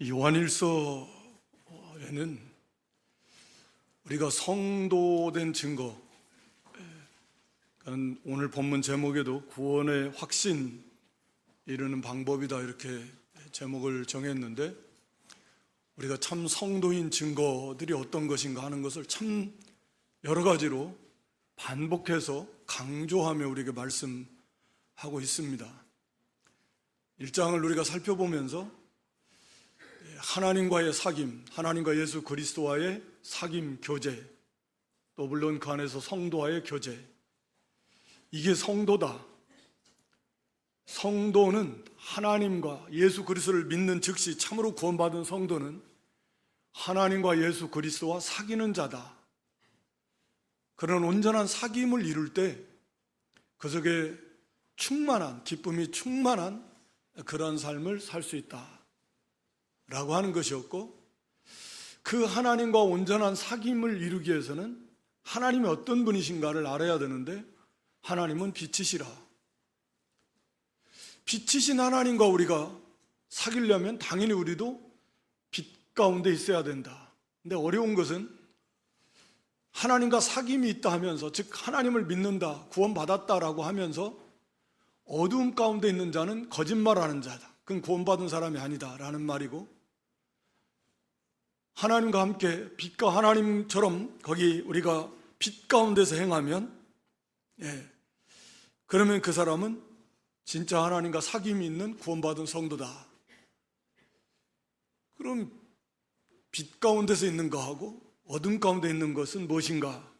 요한일서에는 우리가 성도된 증거, 오늘 본문 제목에도 구원의 확신 이루는 방법이다 이렇게 제목을 정했는데, 우리가 참 성도인 증거들이 어떤 것인가 하는 것을 참 여러 가지로 반복해서 강조하며 우리에게 말씀하고 있습니다. 1장을 우리가 살펴보면서 하나님과의 사귐, 하나님과 예수 그리스도와의 사귐 교제, 또 물론 그 안에서 성도와의 교제, 이게 성도다. 성도는 하나님과 예수 그리스도를 믿는 즉시 참으로 구원받은 성도는 하나님과 예수 그리스도와 사귀는 자다. 그런 온전한 사귐을 이룰 때 그 속에 충만한, 기쁨이 충만한 그런 삶을 살 수 있다 라고 하는 것이었고, 그 하나님과 온전한 사귐을 이루기 위해서는 하나님이 어떤 분이신가를 알아야 되는데, 하나님은 빛이시라. 빛이신 하나님과 우리가 사귀려면 당연히 우리도 빛 가운데 있어야 된다. 근데 어려운 것은 하나님과 사귐이 있다 하면서, 즉 하나님을 믿는다, 구원받았다라고 하면서 어두움 가운데 있는 자는 거짓말하는 자다, 그건 구원받은 사람이 아니다 라는 말이고, 하나님과 함께 빛과 하나님처럼 거기 우리가 빛 가운데서 행하면, 그러면 그 사람은 진짜 하나님과 사귐이 있는 구원받은 성도다. 그럼 빛 가운데서 있는 거하고 어둠 가운데 있는 것은 무엇인가?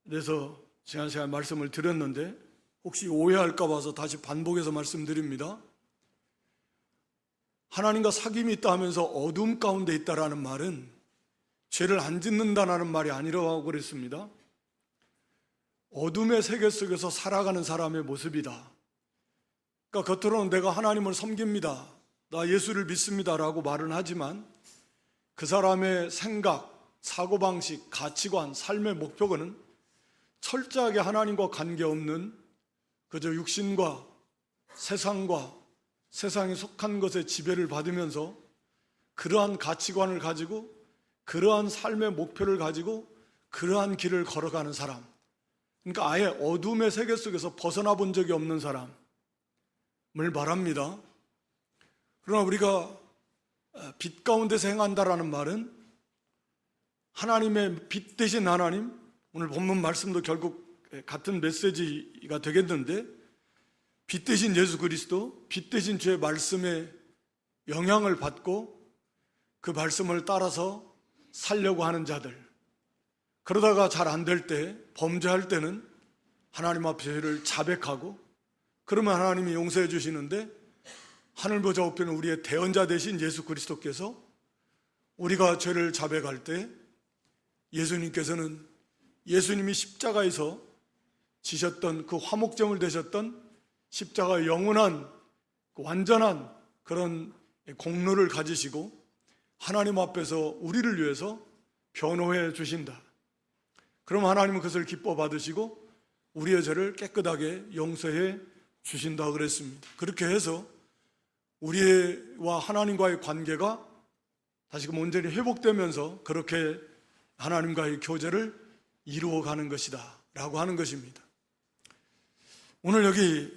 그래서 지난 시간에 말씀을 드렸는데 혹시 오해할까 봐서 다시 반복해서 말씀드립니다. 하나님과 사귐이 있다 하면서 어둠 가운데 있다라는 말은 죄를 안 짓는다라는 말이 아니라고 그랬습니다. 어둠의 세계 속에서 살아가는 사람의 모습이다. 그러니까 겉으로는 내가 하나님을 섬깁니다, 나 예수를 믿습니다 라고 말은 하지만 그 사람의 생각, 사고방식, 가치관, 삶의 목표는 철저하게 하나님과 관계없는 그저 육신과 세상과 세상에 속한 것에 지배를 받으면서 그러한 가치관을 가지고 그러한 삶의 목표를 가지고 그러한 길을 걸어가는 사람, 그러니까 아예 어둠의 세계 속에서 벗어나 본 적이 없는 사람을 말합니다. 그러나 우리가 빛 가운데서 행한다라는 말은 하나님의 빛 되신 하나님, 오늘 본문 말씀도 결국 같은 메시지가 되겠는데, 빛 되신 예수 그리스도, 빛 되신 주의 말씀에 영향을 받고 그 말씀을 따라서 살려고 하는 자들, 그러다가 잘 안 될 때, 범죄할 때는 하나님 앞에 죄를 자백하고 그러면 하나님이 용서해 주시는데, 하늘 보좌 우편은 우리의 대언자 되신 예수 그리스도께서 우리가 죄를 자백할 때 예수님께서는 예수님이 십자가에서 지셨던 그 화목제물 되셨던 십자가의 영원한 완전한 그런 공로를 가지시고 하나님 앞에서 우리를 위해서 변호해 주신다. 그럼 하나님은 그것을 기뻐 받으시고 우리의 죄를 깨끗하게 용서해 주신다 그랬습니다. 그렇게 해서 우리와 하나님과의 관계가 다시금 온전히 회복되면서 그렇게 하나님과의 교제를 이루어가는 것이다 라고 하는 것입니다. 오늘 여기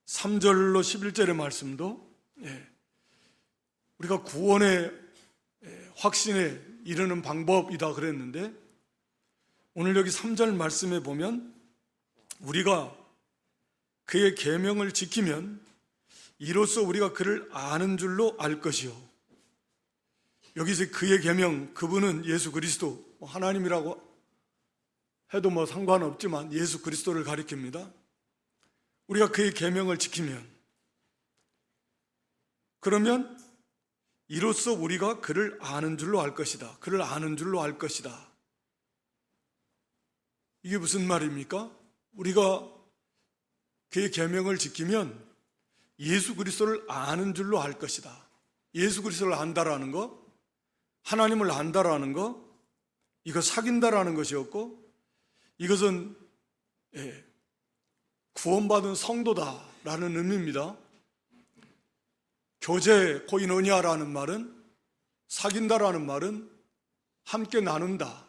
3절로 11절의 말씀도 우리가 구원의 확신에 이르는 방법이다 그랬는데, 오늘 여기 3절 말씀에 보면 우리가 그의 계명을 지키면 이로써 우리가 그를 아는 줄로 알 것이요. 여기서 그의 계명, 그분은 예수 그리스도, 하나님이라고 해도 상관없지만 예수 그리스도를 가리킵니다. 우리가 그의 계명을 지키면, 그러면 이로써 우리가 그를 아는 줄로 알 것이다. 그를 아는 줄로 알 것이다. 이게 무슨 말입니까? 우리가 그의 계명을 지키면 예수 그리스도를 아는 줄로 알 것이다. 예수 그리스도를 안다라는 거, 하나님을 안다라는 거, 이거 사귄다라는 것이었고, 이것은 구원받은 성도다라는 의미입니다. 교제, 코이노니아라는 말은, 사귄다라는 말은 함께 나눈다,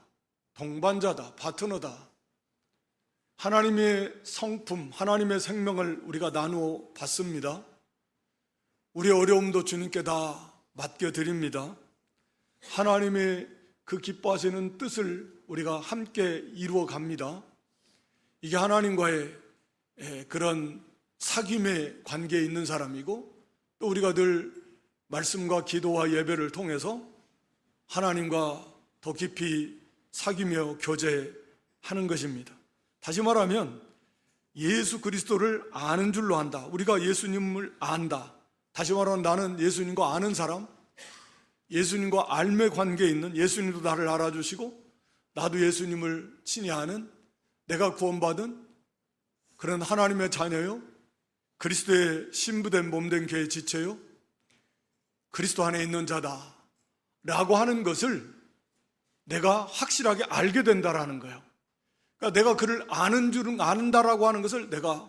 동반자다, 파트너다. 하나님의 성품, 하나님의 생명을 우리가 나누어 받습니다. 우리의 어려움도 주님께 다 맡겨드립니다. 하나님의 그 기뻐하시는 뜻을 우리가 함께 이루어 갑니다. 이게 하나님과의 그런 사귐의 관계에 있는 사람이고, 또 우리가 늘 말씀과 기도와 예배를 통해서 하나님과 더 깊이 사귀며 교제하는 것입니다. 다시 말하면 예수 그리스도를 아는 줄로 한다. 우리가 예수님을 안다. 다시 말하면 나는 예수님과 아는 사람, 예수님과 알매 관계에 있는, 예수님도 나를 알아주시고 나도 예수님을 친히 아는, 내가 구원받은 그런 하나님의 자녀요, 그리스도의 신부된 몸된 교회의 지체요, 그리스도 안에 있는 자다 라고 하는 것을 내가 확실하게 알게 된다라는 거예요. 그러니까 내가 그를 아는 줄은 안다라고 하는 것을, 내가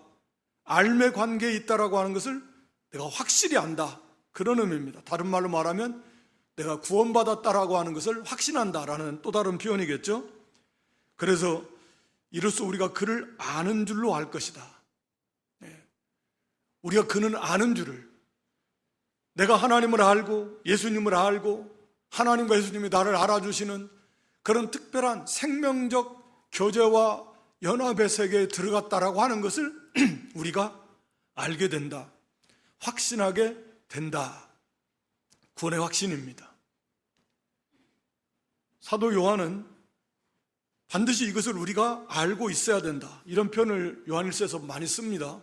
알매 관계에 있다라고 하는 것을 내가 확실히 안다, 그런 의미입니다. 다른 말로 말하면 내가 구원받았다라고 하는 것을 확신한다라는 또 다른 표현이겠죠. 그래서 이로써 우리가 그를 아는 줄로 알 것이다. 우리가 그는 아는 줄을, 내가 하나님을 알고 예수님을 알고 하나님과 예수님이 나를 알아주시는 그런 특별한 생명적 교제와 연합의 세계에 들어갔다라고 하는 것을 우리가 알게 된다, 확신하게 된다. 구원의 확신입니다. 사도 요한은 반드시 이것을 우리가 알고 있어야 된다, 이런 표현을 요한일서에서 많이 씁니다.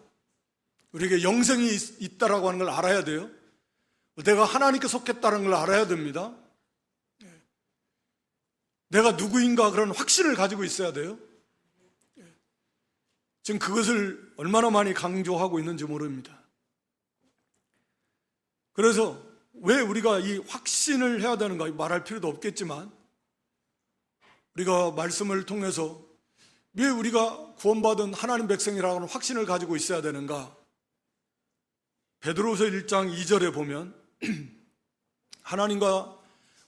우리에게 영생이 있다라고 하는 걸 알아야 돼요. 내가 하나님께 속했다는 걸 알아야 됩니다. 내가 누구인가 그런 확신을 가지고 있어야 돼요. 지금 그것을 얼마나 많이 강조하고 있는지 모릅니다. 그래서 왜 우리가 이 확신을 해야 되는가 말할 필요도 없겠지만, 우리가 말씀을 통해서 왜 우리가 구원받은 하나님 백성이라고 하는 확신을 가지고 있어야 되는가? 베드로후서 1장 2절에 보면 하나님과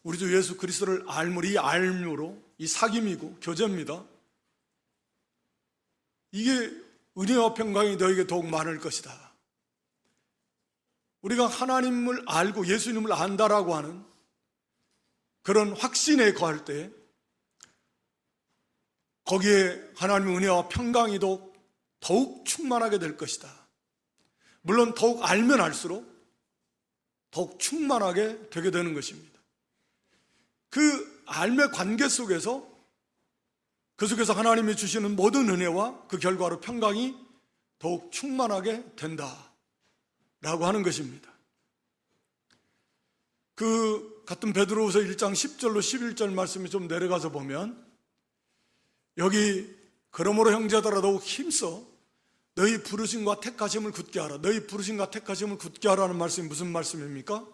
우리 주 예수 그리스도를 알므로, 이 알므로, 이 사귐이고 교제입니다. 이게 은혜와 평강이 너에게 더욱 많을 것이다. 우리가 하나님을 알고 예수님을 안다라고 하는 그런 확신에 거할 때 거기에 하나님의 은혜와 평강이 더욱 충만하게 될 것이다. 물론 더욱 알면 알수록 더욱 충만하게 되게 되는 것입니다. 그 알매 관계 속에서, 그 속에서 하나님이 주시는 모든 은혜와 그 결과로 평강이 더욱 충만하게 된다라고 하는 것입니다. 그 같은 베드로후서 1장 10절로 11절 말씀이 좀 내려가서 보면, 여기 그러므로 형제들아 더욱 힘써 너희 부르심과 택하심을 굳게 하라. 너희 부르심과 택하심을 굳게 하라는 말씀이 무슨 말씀입니까?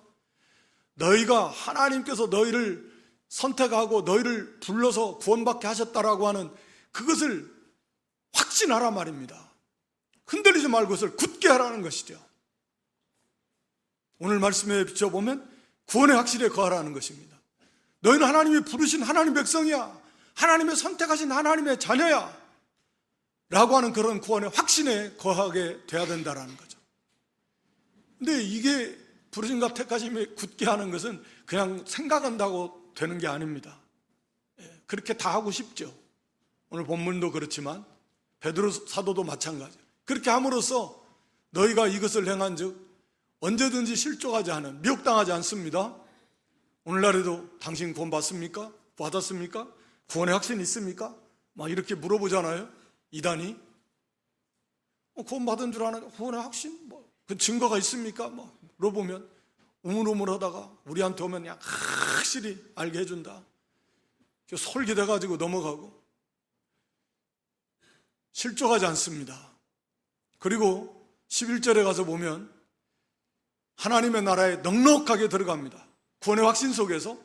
너희가 하나님께서 너희를 선택하고 너희를 불러서 구원받게 하셨다라고 하는 그것을 확신하라 말입니다. 흔들리지 말고 그것을 굳게 하라는 것이죠. 오늘 말씀에 비춰보면 구원의 확실에 거하라는 것입니다. 너희는 하나님이 부르신 하나님 백성이야, 하나님의 선택하신 하나님의 자녀야 라고 하는 그런 구원의 확신에 거하게 돼야 된다는 거죠. 근데 이게 부르심과 택하심이 굳게 하는 것은 그냥 생각한다고 되는 게 아닙니다. 그렇게 다 하고 싶죠. 오늘 본문도 그렇지만 베드로 사도도 마찬가지예요. 그렇게 함으로써 너희가 이것을 행한 즉 언제든지 실족하지 않은, 미혹당하지 않습니다. 오늘날에도 당신 구원 받습니까? 받았습니까? 구원의 확신이 있습니까? 막 이렇게 물어보잖아요, 이단이. 구원 받은 줄 아는 구원의 확신? 그 증거가 있습니까? 물어보면 우물우물하다가 우리한테 오면 그냥 확실히 알게 해준다. 솔깃해가지고 넘어가고 실족하지 않습니다. 그리고 11절에 가서 보면 하나님의 나라에 넉넉하게 들어갑니다. 구원의 확신 속에서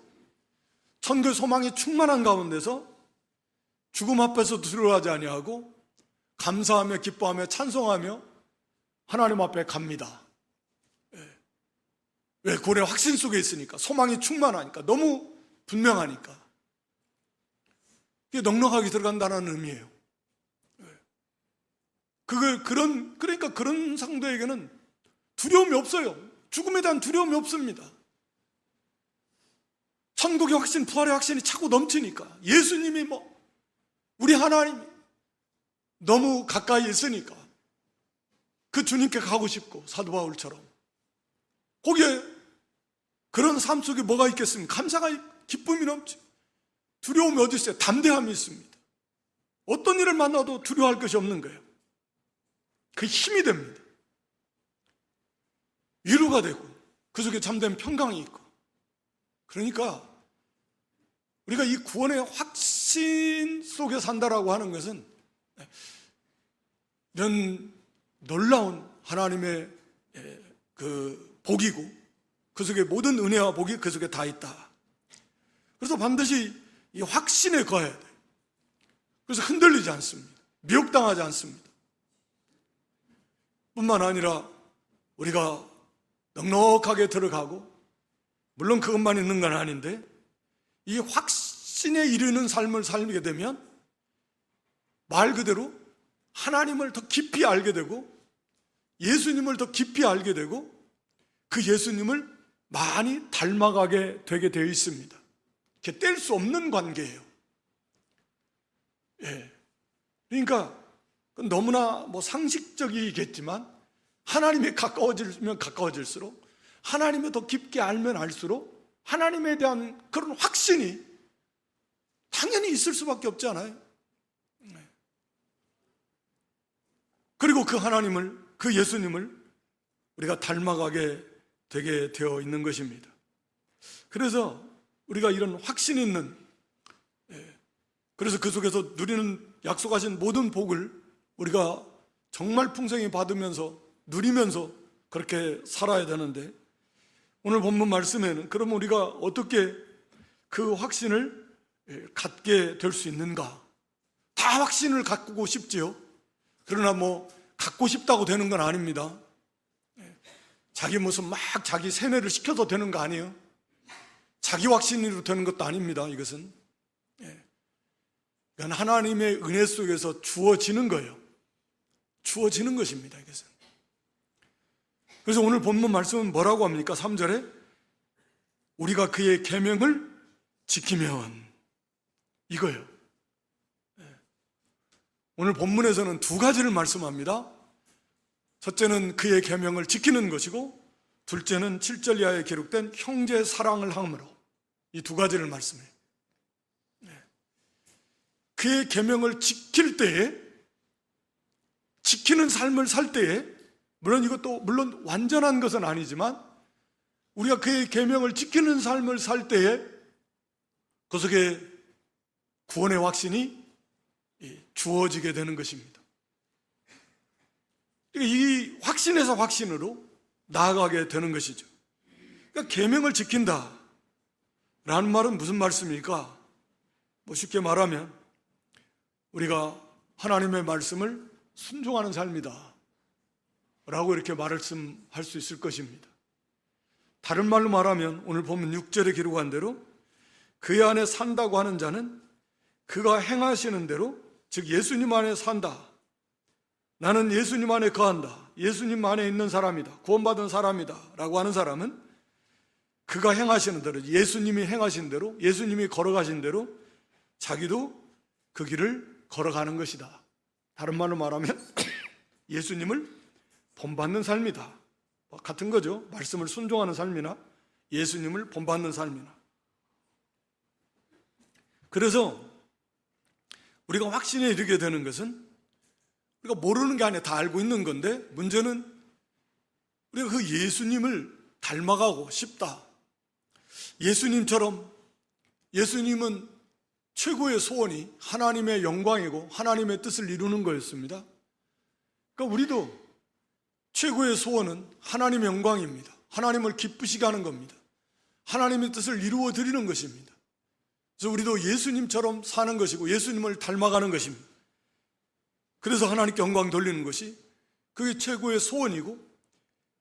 천국의 소망이 충만한 가운데서 죽음 앞에서 두려워하지 아니하고 감사하며 기뻐하며 찬송하며 하나님 앞에 갑니다. 왜? 구원의 확신 속에 있으니까, 소망이 충만하니까, 너무 분명하니까. 이게 넉넉하게 들어간다는 의미예요. 그러니까 그런 상대에게는 두려움이 없어요. 죽음에 대한 두려움이 없습니다. 천국의 확신, 부활의 확신이 차고 넘치니까, 예수님이 우리 하나님이 너무 가까이 있으니까 그 주님께 가고 싶고, 사도 바울처럼. 거기에 그런 삶 속에 뭐가 있겠습니까? 감사가, 기쁨이 넘치. 두려움이 어디 있어요? 담대함이 있습니다. 어떤 일을 만나도 두려워할 것이 없는 거예요. 그 힘이 됩니다. 위로가 되고, 그 속에 참된 평강이 있고. 그러니까 우리가 이 구원의 확신 속에 산다라고 하는 것은 이런 놀라운 하나님의 그 복이고, 그 속에 모든 은혜와 복이 그 속에 다 있다. 그래서 반드시 이 확신에 거해야 돼요. 그래서 흔들리지 않습니다. 미혹당하지 않습니다. 뿐만 아니라 우리가 넉넉하게 들어가고, 물론 그것만 있는 건 아닌데, 이 확신에 이르는 삶을 살게 되면 말 그대로 하나님을 더 깊이 알게 되고, 예수님을 더 깊이 알게 되고, 그 예수님을 많이 닮아가게 되게 되어 있습니다. 이렇게 뗄 수 없는 관계예요. 예. 그러니까 너무나 상식적이겠지만, 하나님에 가까워지면 가까워질수록, 하나님을 더 깊게 알면 알수록 하나님에 대한 그런 확신이 당연히 있을 수밖에 없지 않아요? 그리고 그 하나님을, 그 예수님을 우리가 닮아가게 되게 되어 있는 것입니다. 그래서 우리가 이런 확신 있는, 그래서 그 속에서 누리는 약속하신 모든 복을 우리가 정말 풍성히 받으면서, 누리면서 그렇게 살아야 되는데, 오늘 본문 말씀에는 그러면 우리가 어떻게 그 확신을 갖게 될 수 있는가? 다 확신을 갖고 싶지요. 그러나 갖고 싶다고 되는 건 아닙니다. 자기 무슨 자기 세뇌를 시켜서 되는 거 아니에요. 자기 확신으로 되는 것도 아닙니다. 이것은 이건 하나님의 은혜 속에서 주어지는 거예요. 주어지는 것입니다. 이것은. 그래서 오늘 본문 말씀은 뭐라고 합니까? 3절에 우리가 그의 계명을 지키면, 이거예요. 오늘 본문에서는 두 가지를 말씀합니다. 첫째는 그의 계명을 지키는 것이고, 둘째는 7절 이하에 기록된 형제 사랑을 함으로, 이 두 가지를 말씀해요. 그의 계명을 지킬 때에, 지키는 삶을 살 때에, 물론 이것도 완전한 것은 아니지만, 우리가 그의 계명을 지키는 삶을 살 때에 그 속에 구원의 확신이 주어지게 되는 것입니다. 이 확신에서 확신으로 나아가게 되는 것이죠. 그러니까 계명을 지킨다 라는 말은 무슨 말씀입니까? 쉽게 말하면 우리가 하나님의 말씀을 순종하는 삶이다 라고 이렇게 말씀할 수 있을 것입니다. 다른 말로 말하면 오늘 보면 6절에 기록한 대로 그의 안에 산다고 하는 자는 그가 행하시는 대로, 즉 예수님 안에 산다, 나는 예수님 안에 거한다, 예수님 안에 있는 사람이다, 구원받은 사람이다 라고 하는 사람은 그가 행하시는 대로, 예수님이 행하신 대로, 예수님이 걸어가신 대로 자기도 그 길을 걸어가는 것이다. 다른 말로 말하면 예수님을 본받는 삶이다. 같은 거죠. 말씀을 순종하는 삶이나 예수님을 본받는 삶이나. 그래서 우리가 확신에 이르게 되는 것은 우리가 모르는 게 아니라 다 알고 있는 건데, 문제는 우리가 그 예수님을 닮아가고 싶다. 예수님처럼, 예수님은 최고의 소원이 하나님의 영광이고 하나님의 뜻을 이루는 거였습니다. 그러니까 우리도 최고의 소원은 하나님의 영광입니다. 하나님을 기쁘시게 하는 겁니다. 하나님의 뜻을 이루어 드리는 것입니다. 그래서 우리도 예수님처럼 사는 것이고 예수님을 닮아가는 것입니다. 그래서 하나님께 영광 돌리는 것이 그게 최고의 소원이고,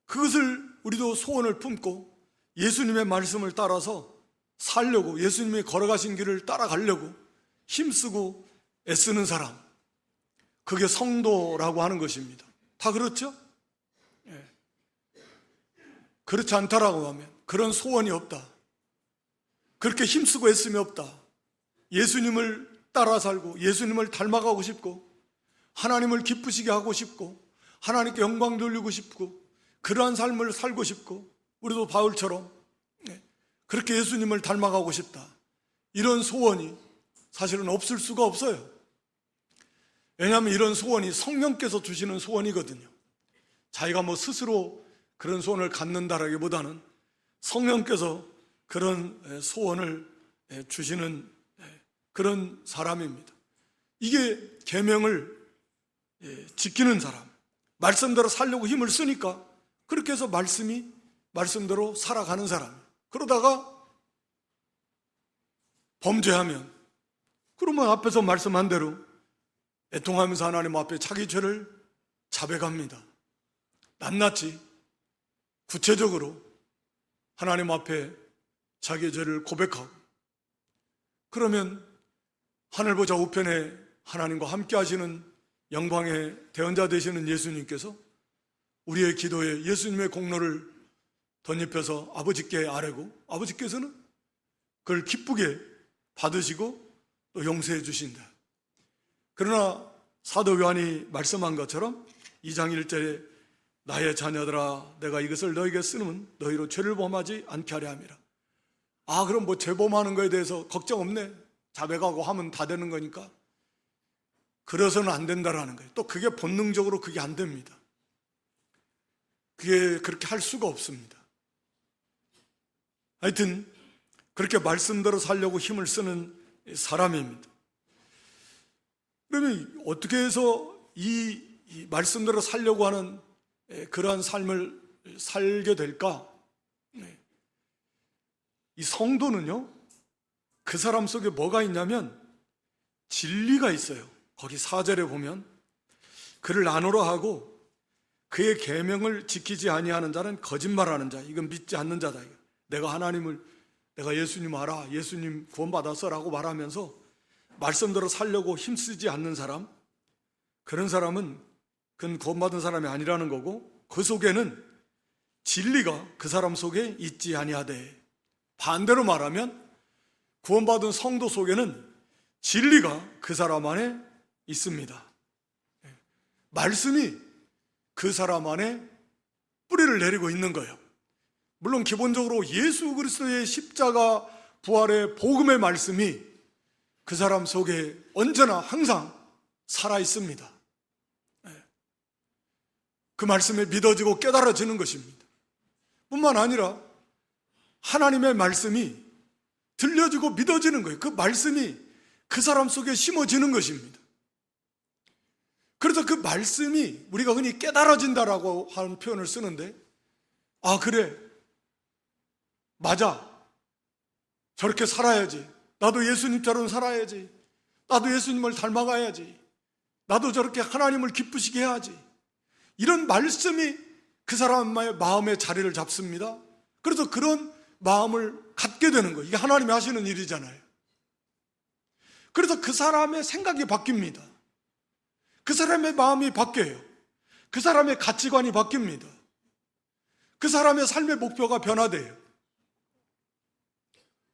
그것을 우리도 소원을 품고 예수님의 말씀을 따라서 살려고, 예수님이 걸어가신 길을 따라가려고 힘쓰고 애쓰는 사람, 그게 성도라고 하는 것입니다. 다 그렇죠? 예. 그렇지 않다라고 하면, 그런 소원이 없다, 그렇게 힘쓰고 애씀이 없다, 예수님을 따라 살고 예수님을 닮아가고 싶고 하나님을 기쁘시게 하고 싶고 하나님께 영광 돌리고 싶고 그러한 삶을 살고 싶고, 우리도 바울처럼 그렇게 예수님을 닮아가고 싶다, 이런 소원이 사실은 없을 수가 없어요. 왜냐하면 이런 소원이 성령께서 주시는 소원이거든요. 자기가 뭐 스스로 그런 소원을 갖는다라기보다는 성령께서 그런 소원을 주시는 그런 사람입니다. 이게 계명을 지키는 사람, 말씀대로 살려고 힘을 쓰니까 그렇게 해서 말씀대로 살아가는 사람. 그러다가 범죄하면, 그러면 앞에서 말씀한 대로 애통하면서 하나님 앞에 자기 죄를 자백합니다. 낱낱이 구체적으로 하나님 앞에 자기 죄를 고백하고, 그러면 하늘 보좌 우편에 하나님과 함께 하시는 영광의 대언자 되시는 예수님께서 우리의 기도에 예수님의 공로를 덧입혀서 아버지께 아뢰고, 아버지께서는 그걸 기쁘게 받으시고 또 용서해 주신다. 그러나 사도 요한이 말씀한 것처럼 2장 1절에 나의 자녀들아 내가 이것을 너에게 쓰면 너희로 죄를 범하지 않게 하려 함이라. 아, 그럼 뭐 죄 범하는 거에 대해서 걱정 없네, 자백하고 하면 다 되는 거니까. 그래서는 안 된다라는 거예요. 또 그게 본능적으로 그게 안 됩니다. 그게 그렇게 할 수가 없습니다. 하여튼 그렇게 말씀대로 살려고 힘을 쓰는 사람입니다. 그러면 어떻게 해서 이 말씀대로 살려고 하는 그러한 삶을 살게 될까? 이 성도는요, 그 사람 속에 뭐가 있냐면 진리가 있어요. 거기 4절에 보면 그를 나누라 하고 그의 계명을 지키지 아니하는 자는 거짓말하는 자, 이건 믿지 않는 자다. 내가 예수님 알아, 예수님 구원받았어라고 말하면서 말씀대로 살려고 힘쓰지 않는 사람, 그런 사람은 그건 구원받은 사람이 아니라는 거고, 그 속에는 진리가 그 사람 속에 있지 아니하되, 반대로 말하면 구원받은 성도 속에는 진리가 그 사람 안에 있습니다. 말씀이 그 사람 안에 뿌리를 내리고 있는 거예요. 물론 기본적으로 예수 그리스도의 십자가 부활의 복음의 말씀이 그 사람 속에 언제나 항상 살아 있습니다. 그 말씀에 믿어지고 깨달아지는 것입니다. 뿐만 아니라 하나님의 말씀이 들려지고 믿어지는 거예요. 그 말씀이 그 사람 속에 심어지는 것입니다. 그래서 그 말씀이 우리가 흔히 깨달아진다라고 하는 표현을 쓰는데, 아, 그래, 맞아, 저렇게 살아야지, 나도 예수님처럼 살아야지, 나도 예수님을 닮아가야지, 나도 저렇게 하나님을 기쁘시게 해야지, 이런 말씀이 그 사람의 마음에 자리를 잡습니다. 그래서 그런 마음을 갖게 되는 거예요. 이게 하나님이 하시는 일이잖아요. 그래서 그 사람의 생각이 바뀝니다. 그 사람의 마음이 바뀌어요. 그 사람의 가치관이 바뀝니다. 그 사람의 삶의 목표가 변화돼요.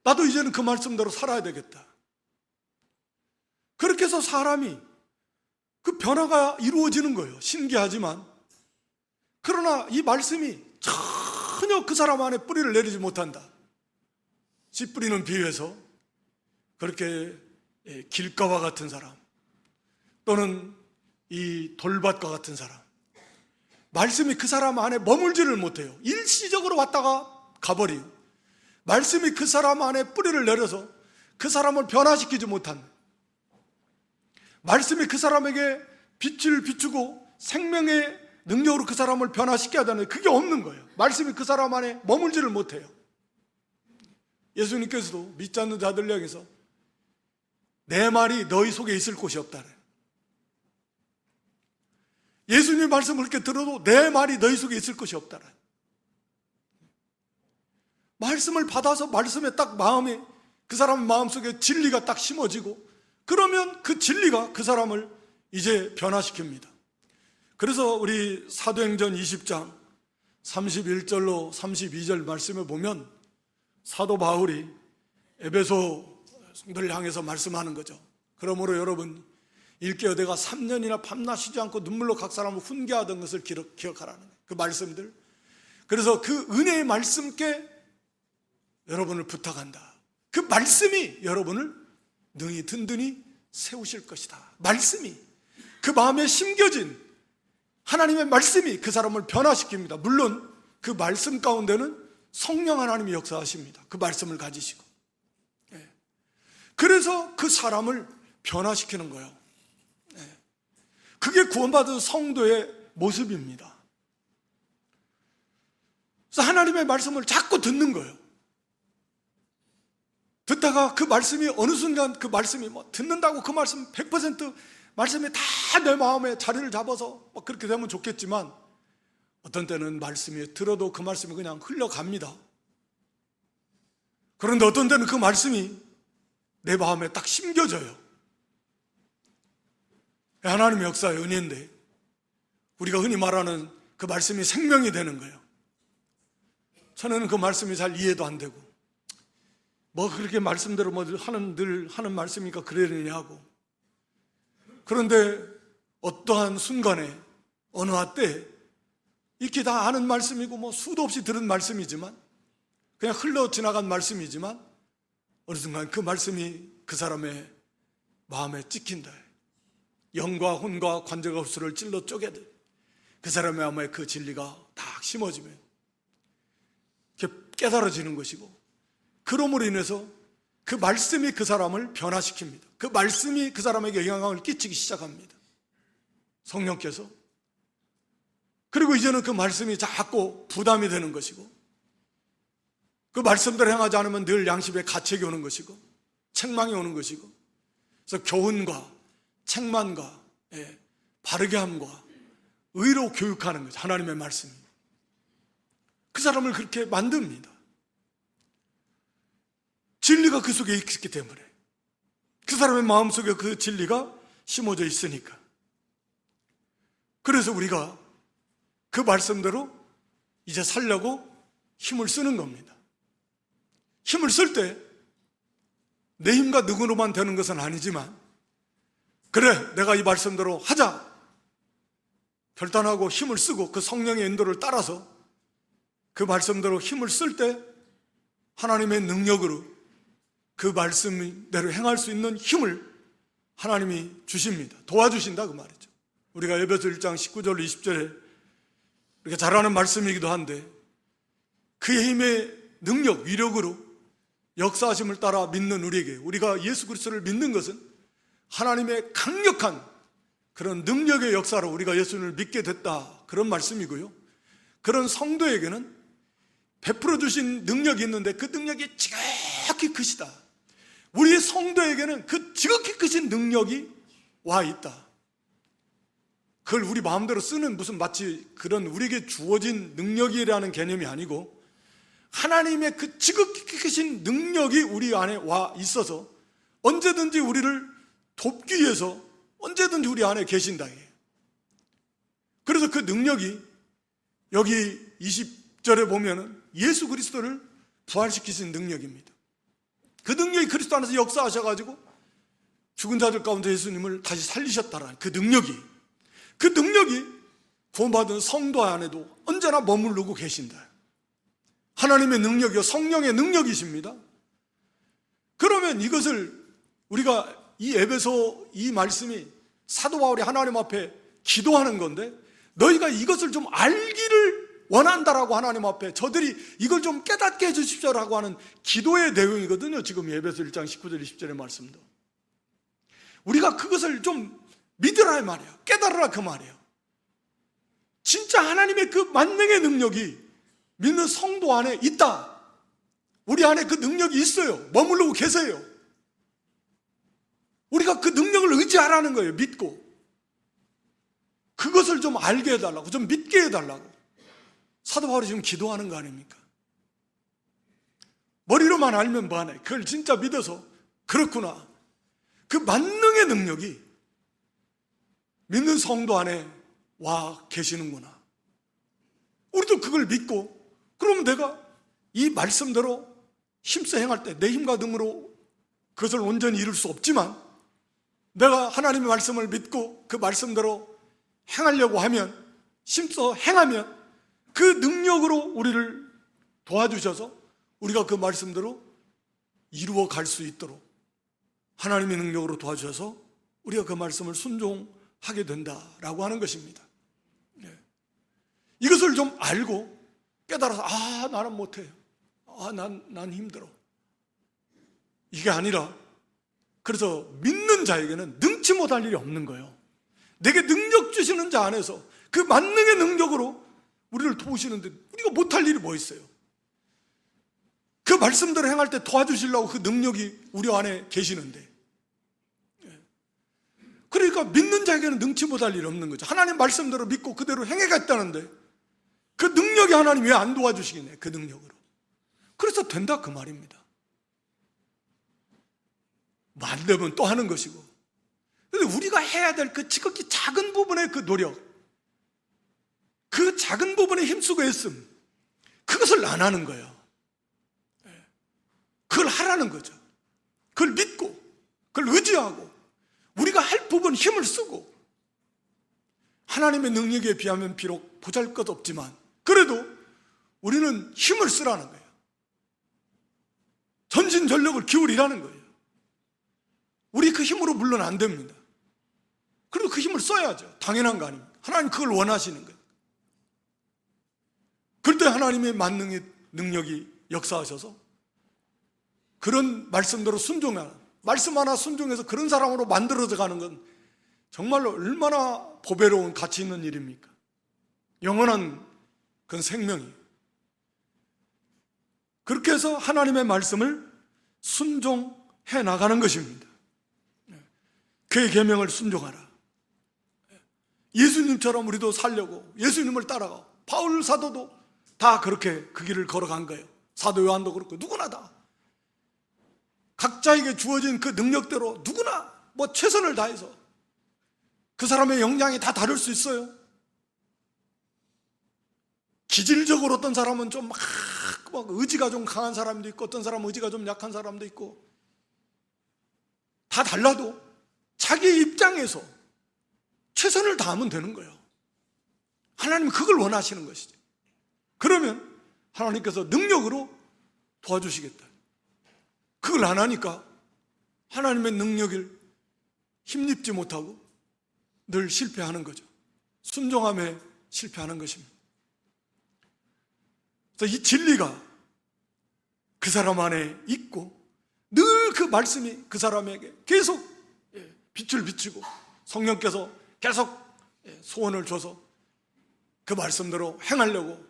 나도 이제는 그 말씀대로 살아야 되겠다. 그렇게 해서 사람이 그 변화가 이루어지는 거예요. 신기하지만. 그러나 이 말씀이 전혀 그 사람 안에 뿌리를 내리지 못한다. 씨 뿌리는 비유에서 그렇게 길가와 같은 사람, 또는 이 돌밭과 같은 사람, 말씀이 그 사람 안에 머물지를 못해요. 일시적으로 왔다가 가버리고, 말씀이 그 사람 안에 뿌리를 내려서 그 사람을 변화시키지 못한, 말씀이 그 사람에게 빛을 비추고 생명의 능력으로 그 사람을 변화시켜야 되는데 그게 없는 거예요. 말씀이 그 사람 안에 머물지를 못해요. 예수님께서도 믿지 않는 자들 향해서 내 말이 너희 속에 있을 곳이 없다래. 예수님의 말씀을 그렇게 들어도 내 말이 너희 속에 있을 것이 없다래. 말씀을 받아서 말씀에 딱 마음에, 그 사람 마음속에 진리가 딱 심어지고, 그러면 그 진리가 그 사람을 이제 변화시킵니다. 그래서 우리 사도행전 20장 31절로 32절 말씀에 보면 사도 바울이 에베소 성도를 향해서 말씀하는 거죠. 그러므로 여러분, 일깨어대가 3년이나 밤낮 쉬지 않고 눈물로 각 사람을 훈계하던 것을 기억하라는 거예요. 그 말씀들. 그래서 그 은혜의 말씀께 여러분을 부탁한다. 그 말씀이 여러분을 능히 든든히 세우실 것이다. 말씀이, 그 마음에 심겨진 하나님의 말씀이 그 사람을 변화시킵니다. 물론 그 말씀 가운데는 성령 하나님이 역사하십니다. 그 말씀을 가지시고. 그래서 그 사람을 변화시키는 거예요. 그게 구원받은 성도의 모습입니다. 그래서 하나님의 말씀을 자꾸 듣는 거예요. 듣다가 그 말씀이 어느 순간 그 말씀이 듣는다고 그 말씀 100% 말씀이 다 내 마음에 자리를 잡아서 그렇게 되면 좋겠지만, 어떤 때는 말씀이 들어도 그 말씀이 그냥 흘러갑니다. 그런데 어떤 때는 그 말씀이 내 마음에 딱 심겨져요. 하나님의 역사의 은혜인데 우리가 흔히 말하는 그 말씀이 생명이 되는 거예요. 저는 그 말씀이 잘 이해도 안 되고, 그렇게 말씀대로 늘 하는 말씀이니까 그러느냐 하고, 그런데 어떠한 순간에 어느 때 이렇게 다 아는 말씀이고 수도 없이 들은 말씀이지만, 그냥 흘러 지나간 말씀이지만, 어느 순간 그 말씀이 그 사람의 마음에 찍힌다. 영과 혼과 관절과 흡수를 찔러 쪼개듯 그 사람의 마음에 그 진리가 딱 심어지면 이렇게 깨달아지는 것이고, 그러므로 인해서 그 말씀이 그 사람을 변화시킵니다. 그 말씀이 그 사람에게 영향을 끼치기 시작합니다. 성령께서. 그리고 이제는 그 말씀이 자꾸 부담이 되는 것이고, 그 말씀대로 행하지 않으면 늘 양심에 가책이 오는 것이고 책망이 오는 것이고, 그래서 교훈과 책망과 바르게 함과 의로 교육하는 거죠. 하나님의 말씀이 그 사람을 그렇게 만듭니다. 진리가 그 속에 있기 때문에, 그 사람의 마음속에 그 진리가 심어져 있으니까. 그래서 우리가 그 말씀대로 이제 살려고 힘을 쓰는 겁니다. 힘을 쓸 때 내 힘과 능으로만 되는 것은 아니지만, 그래, 내가 이 말씀대로 하자 결단하고 힘을 쓰고 그 성령의 인도를 따라서 그 말씀대로 힘을 쓸 때 하나님의 능력으로 그 말씀대로 행할 수 있는 힘을 하나님이 주십니다. 도와주신다 그 말이죠. 우리가 에베소 1장 19절 20절에 이렇게 잘 아는 말씀이기도 한데, 그의 힘의 능력, 위력으로 역사하심을 따라 믿는 우리에게, 우리가 예수 그리스도를 믿는 것은 하나님의 강력한 그런 능력의 역사로 우리가 예수를 믿게 됐다, 그런 말씀이고요. 그런 성도에게는 베풀어 주신 능력이 있는데 그 능력이 지극히 크시다. 우리 성도에게는 그 지극히 크신 능력이 와 있다. 그걸 우리 마음대로 쓰는 무슨 마치 그런 우리에게 주어진 능력이라는 개념이 아니고, 하나님의 그 지극히 크신 능력이 우리 안에 와 있어서 언제든지 우리를 돕기 위해서 언제든지 우리 안에 계신다. 그래서 그 능력이 여기 20절에 보면은 예수 그리스도를 부활시키신 능력입니다. 그 능력이 그리스도 안에서 역사하셔가지고 죽은 자들 가운데 예수님을 다시 살리셨다라는 그 능력이 구원받은 성도 안에도 언제나 머무르고 계신다. 하나님의 능력이요, 성령의 능력이십니다. 그러면 이것을 우리가 이 에베소 이 말씀이 사도 바울이 하나님 앞에 기도하는 건데, 너희가 이것을 좀 알기를 원한다라고 하나님 앞에 저들이 이걸 좀 깨닫게 해주십시오라고 하는 기도의 내용이거든요. 지금 에베소 1장 19절 20절의 말씀도 우리가 그것을 좀 믿으라 이 말이야. 깨달으라 그 말이에요. 진짜 하나님의 그 만능의 능력이 믿는 성도 안에 있다. 우리 안에 그 능력이 있어요. 머무르고 계세요. 우리가 그 능력을 의지하라는 거예요. 믿고. 그것을 좀 알게 해달라고, 좀 믿게 해달라고 사도 바울이 지금 기도하는 거 아닙니까? 머리로만 알면 뭐하네. 그걸 진짜 믿어서 그렇구나, 그 만능의 능력이 믿는 성도 안에 와 계시는구나. 우리도 그걸 믿고, 그러면 내가 이 말씀대로 힘써 행할 때 내 힘과 능으로 그것을 온전히 이룰 수 없지만, 내가 하나님의 말씀을 믿고 그 말씀대로 행하려고 하면, 힘써 행하면 그 능력으로 우리를 도와주셔서 우리가 그 말씀대로 이루어 갈 수 있도록 하나님의 능력으로 도와주셔서 우리가 그 말씀을 순종하게 된다라고 하는 것입니다. 이것을 좀 알고 깨달아서, 아, 나는 못해요. 아, 난 힘들어. 이게 아니라, 그래서 믿는 자에게는 능치 못할 일이 없는 거예요. 내게 능력 주시는 자 안에서 그 만능의 능력으로 우리를 도우시는데 우리가 못할 일이 뭐 있어요? 그 말씀대로 행할 때 도와주시려고 그 능력이 우리 안에 계시는데, 그러니까 믿는 자에게는 능치 못할 일이 없는 거죠. 하나님 말씀대로 믿고 그대로 행해갔다는데 그 능력이 하나님 왜 안 도와주시겠네, 그 능력으로. 그래서 된다 그 말입니다. 안 되면 또 하는 것이고. 그런데 우리가 해야 될 그 지극히 작은 부분의 그 노력, 그 작은 부분에 힘쓰고 했음, 그것을 안 하는 거예요. 그걸 하라는 거죠. 그걸 믿고, 그걸 의지하고, 우리가 할 부분 힘을 쓰고, 하나님의 능력에 비하면 비록 보잘것없지만 그래도 우리는 힘을 쓰라는 거예요. 전진전력을 기울이라는 거예요. 우리 그 힘으로 물론 안 됩니다. 그래도 그 힘을 써야죠. 당연한 거 아닙니까? 하나님 그걸 원하시는 거예요. 그럴 때 하나님의 만능의 능력이 역사하셔서 그런 말씀대로 순종하는, 말씀 하나 순종해서 그런 사람으로 만들어져 가는 건 정말로 얼마나 보배로운 가치 있는 일입니까? 영원한 그런 생명이에요. 그렇게 해서 하나님의 말씀을 순종해 나가는 것입니다. 그의 계명을 순종하라. 예수님처럼 우리도 살려고 예수님을 따라가. 바울 사도도 다 그렇게 그 길을 걸어간 거예요. 사도 요한도 그렇고 누구나 다 각자에게 주어진 그 능력대로 누구나 뭐 최선을 다해서, 그 사람의 역량이 다 다를 수 있어요. 기질적으로 어떤 사람은 좀 막 의지가 좀 강한 사람도 있고, 어떤 사람은 의지가 좀 약한 사람도 있고, 다 달라도 자기 입장에서 최선을 다하면 되는 거예요. 하나님은 그걸 원하시는 것이죠. 그러면 하나님께서 능력으로 도와주시겠다. 그걸 안 하니까 하나님의 능력을 힘입지 못하고 늘 실패하는 거죠. 순종함에 실패하는 것입니다. 그래서 이 진리가 그 사람 안에 있고 늘 그 말씀이 그 사람에게 계속 빛을 비추고, 성령께서 계속 소원을 줘서 그 말씀대로 행하려고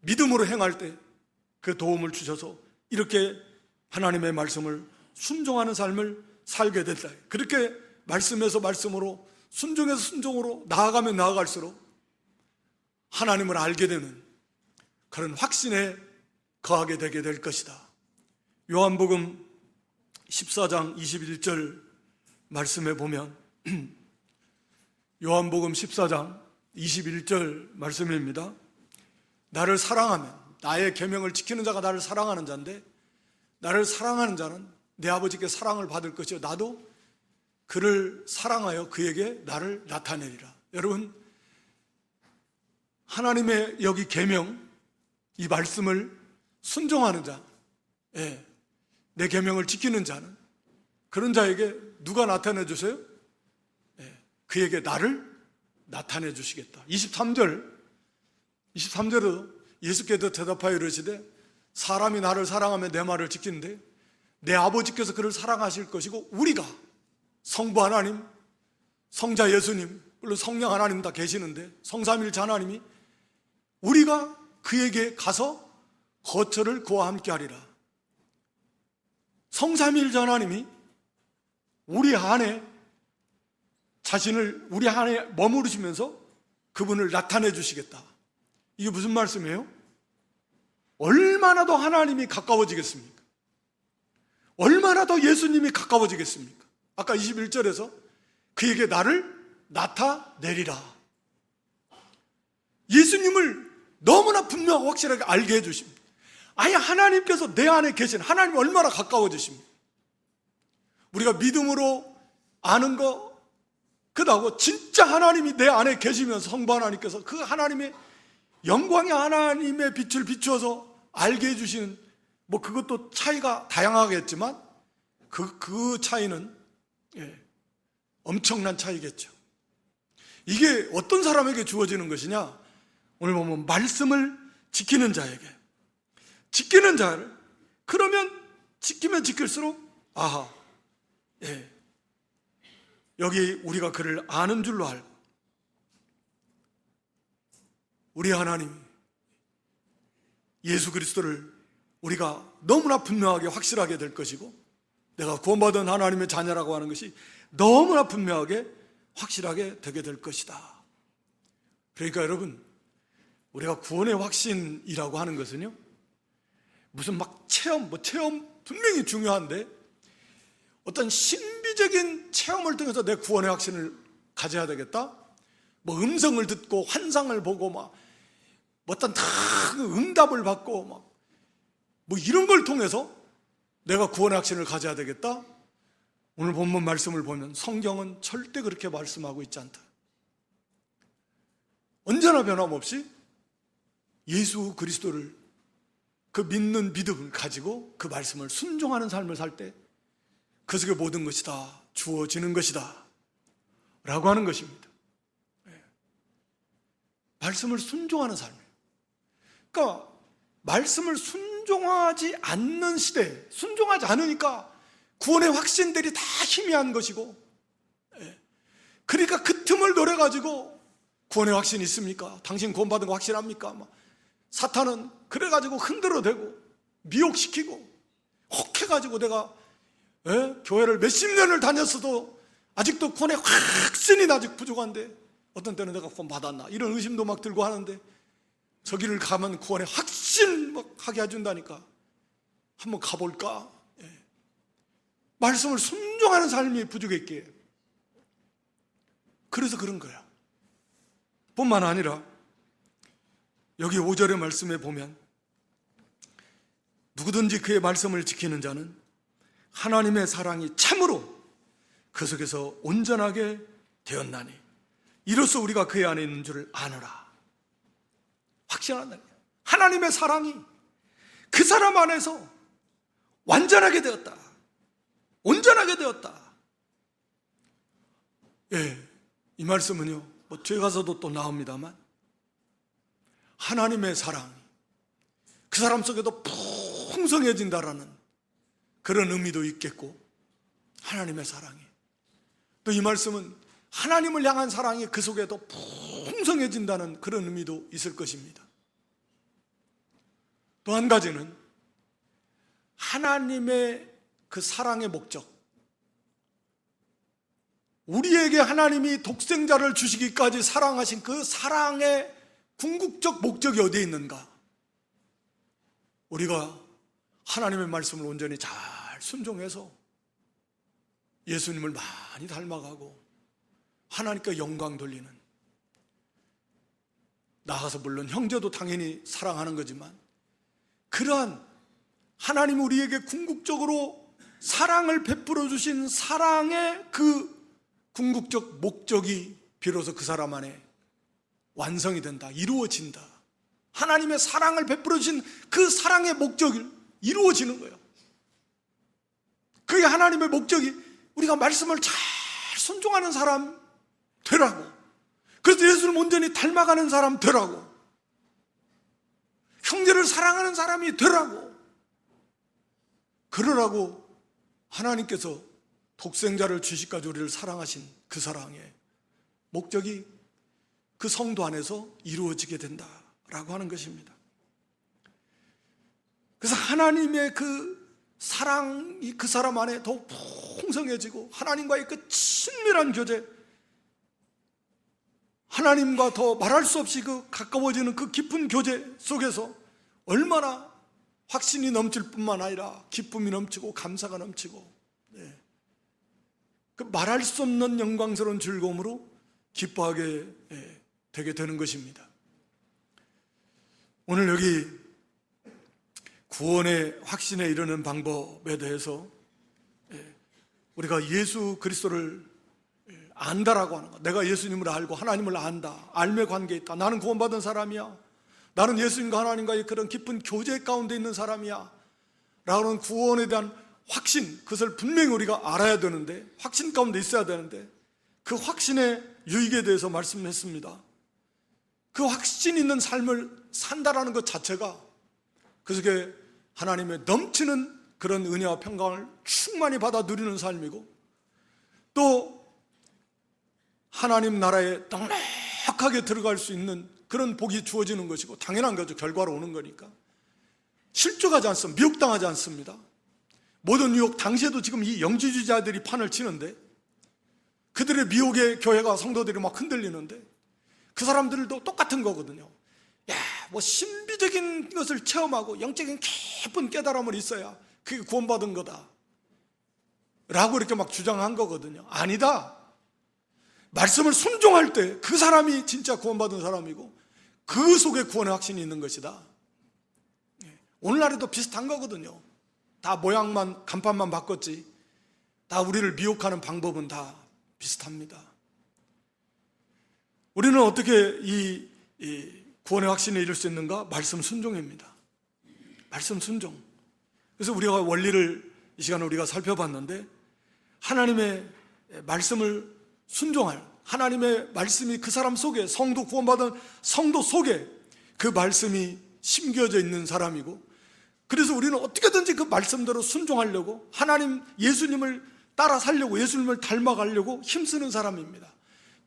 믿음으로 행할 때 그 도움을 주셔서 이렇게 하나님의 말씀을 순종하는 삶을 살게 됐다. 그렇게 말씀에서 말씀으로, 순종에서 순종으로 나아가면 나아갈수록 하나님을 알게 되는 그런 확신에 거하게 되게 될 것이다. 요한복음 14장 21절 말씀에 보면, 요한복음 14장 21절 말씀입니다. 나를 사랑하면, 나의 계명을 지키는 자가 나를 사랑하는 자인데, 나를 사랑하는 자는 내 아버지께 사랑을 받을 것이요 나도 그를 사랑하여 그에게 나를 나타내리라. 여러분, 하나님의 여기 계명, 이 말씀을 순종하는 자, 내 계명을 지키는 자는, 그런 자에게 누가 나타내 주세요? 그에게 나를 나타내 주시겠다. 23절에도 예수께서 대답하여 이르시되 사람이 나를 사랑하면 내 말을 지키는데 내 아버지께서 그를 사랑하실 것이고, 우리가 성부 하나님, 성자 예수님, 물론 성령 하나님 다 계시는데 성삼일체 하나님이 우리가 그에게 가서 거처를 그와 함께 하리라. 성삼일체 하나님이 우리 안에 자신을, 우리 안에 머무르시면서 그분을 나타내 주시겠다. 이게 무슨 말씀이에요? 얼마나 더 하나님이 가까워지겠습니까? 얼마나 더 예수님이 가까워지겠습니까? 아까 21절에서 그에게 나를 나타내리라. 예수님을 너무나 분명하고 확실하게 알게 해주십니다. 아예 하나님께서 내 안에 계신 하나님이 얼마나 가까워지십니까? 우리가 믿음으로 아는 거 그다고 진짜 하나님이 내 안에 계시면서 성부 하나님께서 그 하나님의 영광의 하나님의 빛을 비추어서 알게 해주시는 그것도 차이가 다양하겠지만 그 차이는 엄청난 차이겠죠. 이게 어떤 사람에게 주어지는 것이냐? 오늘 보면 말씀을 지키는 자에게, 지키는 자를, 그러면 지키면 지킬수록 여기 우리가 그를 아는 줄로 알고, 우리 하나님 예수 그리스도를 우리가 너무나 분명하게 확실하게 될 것이고, 내가 구원받은 하나님의 자녀라고 하는 것이 너무나 분명하게 확실하게 되게 될 것이다. 그러니까 여러분, 우리가 구원의 확신이라고 하는 것은요, 무슨 체험 분명히 중요한데 어떤 신비적인 체험을 통해서 내 구원의 확신을 가져야 되겠다? 음성을 듣고 환상을 보고 어떤 응답을 받고 이런 걸 통해서 내가 구원의 확신을 가져야 되겠다? 오늘 본문 말씀을 보면 성경은 절대 그렇게 말씀하고 있지 않다. 언제나 변함없이 예수 그리스도를 그 믿는 믿음을 가지고 그 말씀을 순종하는 삶을 살 때 그 속에 모든 것이 다 주어지는 것이다 라고 하는 것입니다. 말씀을 순종하는 삶이에요. 그러니까 말씀을 순종하지 않는 시대에, 순종하지 않으니까 구원의 확신들이 다 희미한 것이고, 그러니까 그 틈을 노려가지고 구원의 확신이 있습니까? 당신 구원받은 거 확실합니까? 사탄은 그래가지고 흔들어대고 미혹시키고 혹해가지고 내가 교회를 몇십 년을 다녔어도 아직도 구원의 확신이 아직 부족한데, 어떤 때는 내가 구원 받았나 이런 의심도 들고 하는데, 저기를 가면 구원의 확신 하게 해준다니까 한번 가볼까? 말씀을 순종하는 삶이 부족했기에, 그래서 그런 거야. 뿐만 아니라 여기 5절의 말씀에 보면 누구든지 그의 말씀을 지키는 자는 하나님의 사랑이 참으로 그 속에서 온전하게 되었나니 이로써 우리가 그의 안에 있는 줄을 아노라. 확신한다. 하나님의 사랑이 그 사람 안에서 완전하게 되었다, 온전하게 되었다. 이 말씀은요, 뒤에 가서도 또 나옵니다만, 하나님의 사랑이 그 사람 속에도 풍성해진다라는 그런 의미도 있겠고, 하나님의 사랑이 또 이 말씀은 하나님을 향한 사랑이 그 속에도 풍성해진다는 그런 의미도 있을 것입니다. 또 한 가지는 하나님의 그 사랑의 목적, 우리에게 하나님이 독생자를 주시기까지 사랑하신 그 사랑의 궁극적 목적이 어디에 있는가? 우리가 하나님의 말씀을 온전히 잘 순종해서 예수님을 많이 닮아가고 하나님께 영광 돌리는, 나아가서 물론 형제도 당연히 사랑하는 거지만, 그러한 하나님이 우리에게 궁극적으로 사랑을 베풀어 주신 사랑의 그 궁극적 목적이 비로소 그 사람 안에 완성이 된다, 이루어진다. 하나님의 사랑을 베풀어 주신 그 사랑의 목적이 이루어지는 거예요. 그게 하나님의 목적이 우리가 말씀을 잘 순종하는 사람 되라고, 그래서 예수를 온전히 닮아가는 사람 되라고, 형제를 사랑하는 사람이 되라고, 그러라고 하나님께서 독생자를 주시기까지 우리를 사랑하신 그 사랑의 목적이 그 성도 안에서 이루어지게 된다라고 하는 것입니다. 그래서 하나님의 그 사랑이 그 사람 안에 더 풍성해지고, 하나님과의 그 친밀한 교제, 하나님과 더 말할 수 없이 그 가까워지는 그 깊은 교제 속에서 얼마나 확신이 넘칠 뿐만 아니라 기쁨이 넘치고 감사가 넘치고, 그 말할 수 없는 영광스러운 즐거움으로 기뻐하게 되게 되는 것입니다. 오늘 여기 구원의 확신에 이르는 방법에 대해서 우리가 예수 그리스도를 안다라고 하는 것, 내가 예수님을 알고 하나님을 안다, 알매 관계에 있다, 나는 구원받은 사람이야, 나는 예수님과 하나님과의 그런 깊은 교제 가운데 있는 사람이야 라는 구원에 대한 확신, 그것을 분명히 우리가 알아야 되는데, 확신 가운데 있어야 되는데, 그 확신의 유익에 대해서 말씀했습니다. 그 확신 있는 삶을 산다라는 것 자체가 그 속에 하나님의 넘치는 그런 은혜와 평강을 충만히 받아 누리는 삶이고, 또 하나님 나라에 넉넉하게 들어갈 수 있는 그런 복이 주어지는 것이고, 당연한 거죠. 결과로 오는 거니까. 실족하지 않습니다. 미혹당하지 않습니다. 모든 유혹, 당시에도 지금 이 영지주의자들이 판을 치는데, 그들의 미혹의 교회가, 성도들이 막 흔들리는데, 그 사람들도 똑같은 거거든요. 뭐 신비적인 것을 체험하고 영적인 깊은 깨달음을 있어야 그게 구원받은 거다 라고 이렇게 막 주장한 거거든요. 아니다. 말씀을 순종할 때 그 사람이 진짜 구원받은 사람이고, 그 속에 구원의 확신이 있는 것이다. 오늘날에도 비슷한 거거든요. 다 모양만, 간판만 바꿨지, 다 우리를 미혹하는 방법은 다 비슷합니다. 우리는 어떻게 이 구원의 확신에 이를 수 있는가? 말씀 순종입니다. 말씀 순종. 그래서 우리가 원리를 이 시간에 우리가 살펴봤는데, 하나님의 말씀을 순종할, 하나님의 말씀이 그 사람 속에, 성도 구원받은 성도 속에 그 말씀이 심겨져 있는 사람이고, 그래서 우리는 어떻게든지 그 말씀대로 순종하려고, 하나님 예수님을 따라 살려고, 예수님을 닮아가려고 힘쓰는 사람입니다.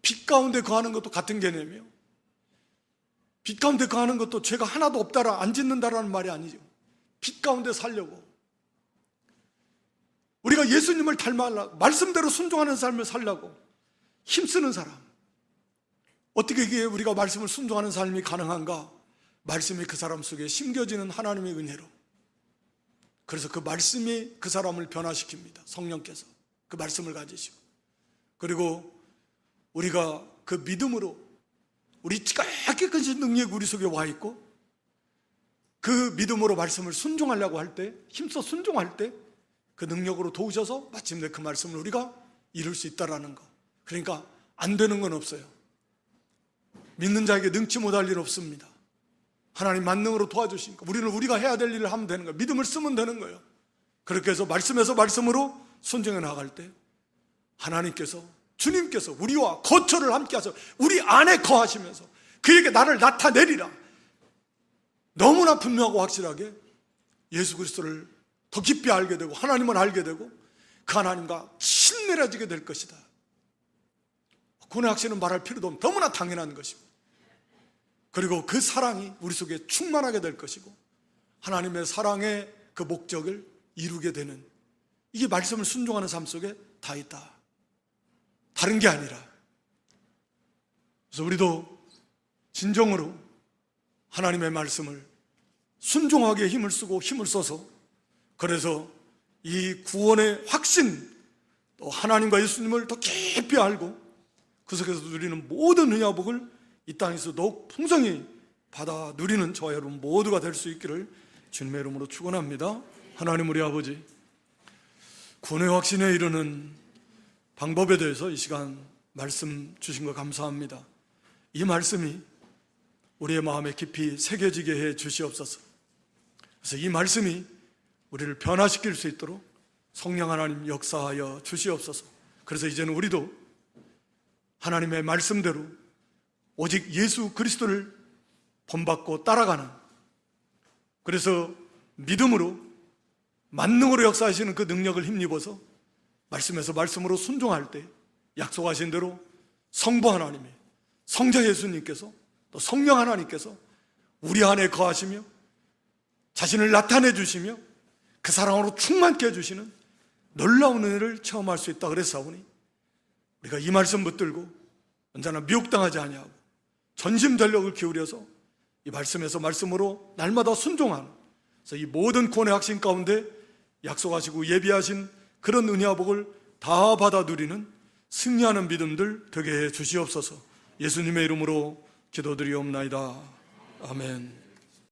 빛 가운데 거하는 것도 같은 개념이에요. 빛 가운데 거하는 것도 죄가 하나도 없다라, 안 짓는다라는 말이 아니죠. 빛 가운데 살려고, 우리가 예수님을 닮아가려고, 말씀대로 순종하는 삶을 살려고 힘쓰는 사람. 어떻게 이게 우리가 말씀을 순종하는 삶이 가능한가? 말씀이 그 사람 속에 심겨지는 하나님의 은혜로. 그래서 그 말씀이 그 사람을 변화시킵니다. 성령께서 그 말씀을 가지시고, 그리고 우리가 그 믿음으로, 우리 지각하게 큰 능력이 우리 속에 와 있고, 그 믿음으로 말씀을 순종하려고 할 때, 힘써 순종할 때 그 능력으로 도우셔서 마침내 그 말씀을 우리가 이룰 수 있다라는 거. 그러니까 안 되는 건 없어요. 믿는 자에게 능치 못할 일 없습니다. 하나님 만능으로 도와주시니까 우리는 우리가 해야 될 일을 하면 되는 거예요. 믿음을 쓰면 되는 거예요. 그렇게 해서 말씀에서 말씀으로 순종해 나갈 때 하나님께서, 주님께서 우리와 거처를 함께 하셔서 우리 안에 거하시면서 그에게 나를 나타내리라. 너무나 분명하고 확실하게 예수 그리스도를 더 깊이 알게 되고, 하나님을 알게 되고, 그 하나님과 친밀해지게 될 것이다. 구원의 확신은 말할 필요도 없는 너무나 당연한 것이고, 그리고 그 사랑이 우리 속에 충만하게 될 것이고, 하나님의 사랑의 그 목적을 이루게 되는, 이게 말씀을 순종하는 삶 속에 다 있다. 다른 게 아니라. 그래서 우리도 진정으로 하나님의 말씀을 순종하게 힘을 쓰고 힘을 써서, 그래서 이 구원의 확신, 또 하나님과 예수님을 더 깊이 알고 그 속에서 누리는 모든 은혜와 복을 이 땅에서 더욱 풍성히 받아 누리는 저와 여러분 모두가 될 수 있기를 주님의 이름으로 축원합니다. 하나님 우리 아버지, 구원의 확신에 이르는 방법에 대해서 이 시간 말씀 주신 거 감사합니다. 이 말씀이 우리의 마음에 깊이 새겨지게 해 주시옵소서. 그래서 이 말씀이 우리를 변화시킬 수 있도록 성령 하나님 역사하여 주시옵소서. 그래서 이제는 우리도 하나님의 말씀대로 오직 예수 그리스도를 본받고 따라가는, 그래서 믿음으로 만능으로 역사하시는 그 능력을 힘입어서 말씀에서 말씀으로 순종할 때 약속하신 대로 성부 하나님의 성자 예수님께서, 또 성령 하나님께서 우리 안에 거하시며 자신을 나타내 주시며 그 사랑으로 충만케 해주시는 놀라운 은혜를 체험할 수 있다 그랬사오니, 우리가 이 말씀 붙들고 언제나 미혹당하지 아니하고 전심전력을 기울여서 이 말씀에서 말씀으로 날마다 순종하는, 그래서 이 모든 구원의 확신 가운데 약속하시고 예비하신 그런 은혜와 복을 다 받아 누리는 승리하는 믿음들 되게 해 주시옵소서. 예수님의 이름으로 기도드리옵나이다. 아멘.